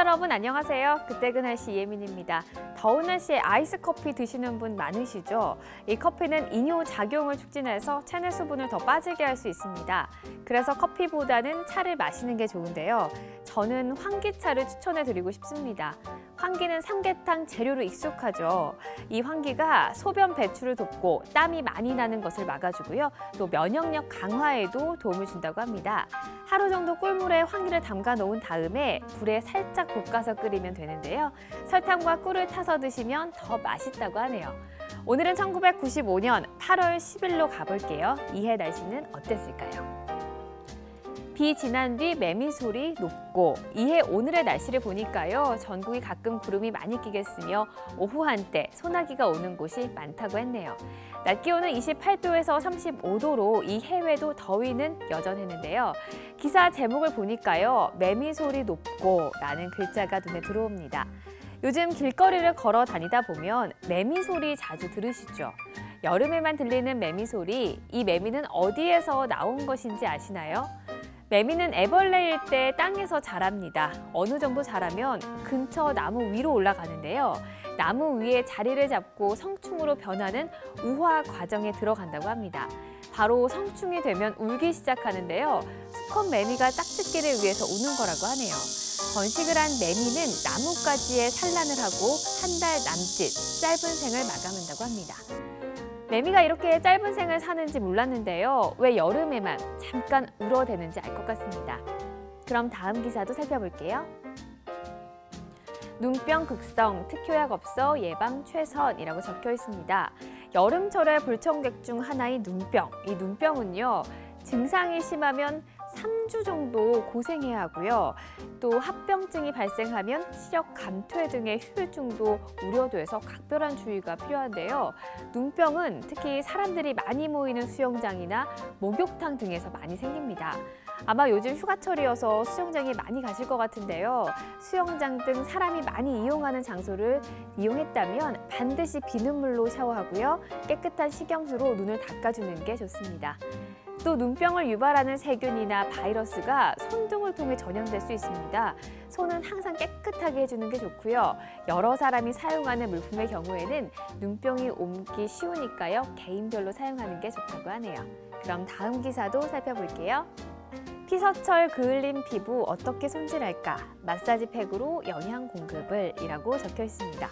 여러분 안녕하세요. 그때그날씨 이예민입니다. 더운 날씨에 아이스 커피 드시는 분 많으시죠? 이 커피는 이뇨작용을 촉진해서 체내 수분을 더 빠지게 할 수 있습니다. 그래서 커피보다는 차를 마시는 게 좋은데요. 저는 환기차를 추천해드리고 싶습니다. 환기는 삼계탕 재료로 익숙하죠. 이 환기가 소변 배출을 돕고 땀이 많이 나는 것을 막아주고요. 또 면역력 강화에도 도움을 준다고 합니다. 하루 정도 꿀물에 환기를 담가 놓은 다음에 불에 살짝 볶아서 끓이면 되는데요. 설탕과 꿀을 타서 드시면 더 맛있다고 하네요. 오늘은 1995년 8월 10일로 가볼게요. 이해 날씨는 어땠을까요? 비 지난 뒤 매미 소리 높고 이해 오늘의 날씨를 보니까요. 전국이 가끔 구름이 많이 끼겠으며 오후 한때 소나기가 오는 곳이 많다고 했네요. 낮 기온은 28도에서 35도로 이 해외도 더위는 여전했는데요. 기사 제목을 보니까요. 매미 소리 높고 라는 글자가 눈에 들어옵니다. 요즘 길거리를 걸어 다니다 보면 매미 소리 자주 들으시죠? 여름에만 들리는 매미 소리, 이 매미는 어디에서 나온 것인지 아시나요? 매미는 애벌레일 때 땅에서 자랍니다. 어느 정도 자라면 근처 나무 위로 올라가는데요. 나무 위에 자리를 잡고 성충으로 변하는 우화 과정에 들어간다고 합니다. 바로 성충이 되면 울기 시작하는데요. 수컷 매미가 짝짓기를 위해서 우는 거라고 하네요. 번식을 한 매미는 나뭇가지에 산란을 하고 한 달 남짓 짧은 생을 마감한다고 합니다. 매미가 이렇게 짧은 생을 사는지 몰랐는데요. 왜 여름에만 잠깐 울어대는지 알 것 같습니다. 그럼 다음 기사도 살펴볼게요. 눈병 극성, 특효약 없어 예방 최선이라고 적혀 있습니다. 여름철의 불청객 중 하나인 눈병. 이 눈병은요, 증상이 심하면 3주 정도 고생해야 하고요. 또 합병증이 발생하면 시력 감퇴 등의 후유증도 우려돼서 각별한 주의가 필요한데요. 눈병은 특히 사람들이 많이 모이는 수영장이나 목욕탕 등에서 많이 생깁니다. 아마 요즘 휴가철이어서 수영장에 많이 가실 것 같은데요. 수영장 등 사람이 많이 이용하는 장소를 이용했다면 반드시 비눗물로 샤워하고요. 깨끗한 식염수로 눈을 닦아주는 게 좋습니다. 또 눈병을 유발하는 세균이나 바이러스가 손 등을 통해 전염될 수 있습니다. 손은 항상 깨끗하게 해주는 게 좋고요. 여러 사람이 사용하는 물품의 경우에는 눈병이 옮기 쉬우니까요. 개인별로 사용하는 게 좋다고 하네요. 그럼 다음 기사도 살펴볼게요. 피서철 그을린 피부 어떻게 손질할까? 마사지 팩으로 영양 공급을 이라고 적혀 있습니다.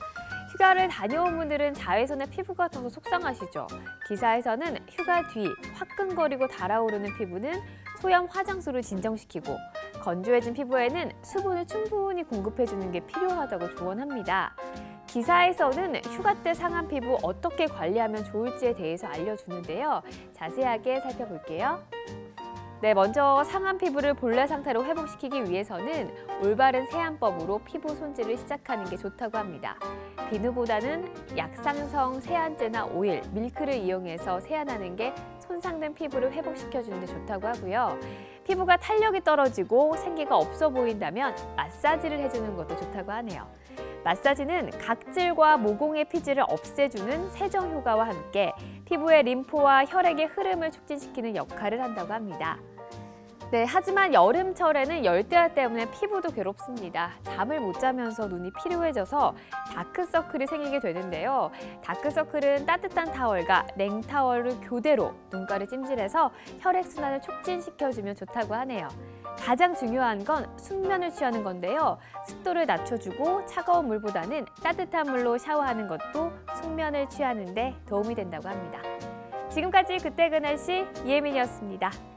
휴가를 다녀온 분들은 자외선에 피부가 터서 속상하시죠? 기사에서는 휴가 뒤 화끈거리고 달아오르는 피부는 소염 화장수를 진정시키고 건조해진 피부에는 수분을 충분히 공급해주는 게 필요하다고 조언합니다. 기사에서는 휴가 때 상한 피부 어떻게 관리하면 좋을지에 대해서 알려주는데요. 자세하게 살펴볼게요. 네, 먼저 상한 피부를 본래 상태로 회복시키기 위해서는 올바른 세안법으로 피부 손질을 시작하는 게 좋다고 합니다. 비누보다는 약산성 세안제나 오일, 밀크를 이용해서 세안하는 게 손상된 피부를 회복시켜주는 데 좋다고 하고요. 피부가 탄력이 떨어지고 생기가 없어 보인다면 마사지를 해주는 것도 좋다고 하네요. 마사지는 각질과 모공의 피지를 없애주는 세정 효과와 함께 피부의 림프와 혈액의 흐름을 촉진시키는 역할을 한다고 합니다. 네, 하지만 여름철에는 열대야 때문에 피부도 괴롭습니다. 잠을 못 자면서 눈이 피로해져서 다크서클이 생기게 되는데요. 다크서클은 따뜻한 타월과 냉타월을 교대로 눈가를 찜질해서 혈액순환을 촉진시켜주면 좋다고 하네요. 가장 중요한 건 숙면을 취하는 건데요. 습도를 낮춰주고 차가운 물보다는 따뜻한 물로 샤워하는 것도 숙면을 취하는 데 도움이 된다고 합니다. 지금까지 그때그날씨 이예민이었습니다.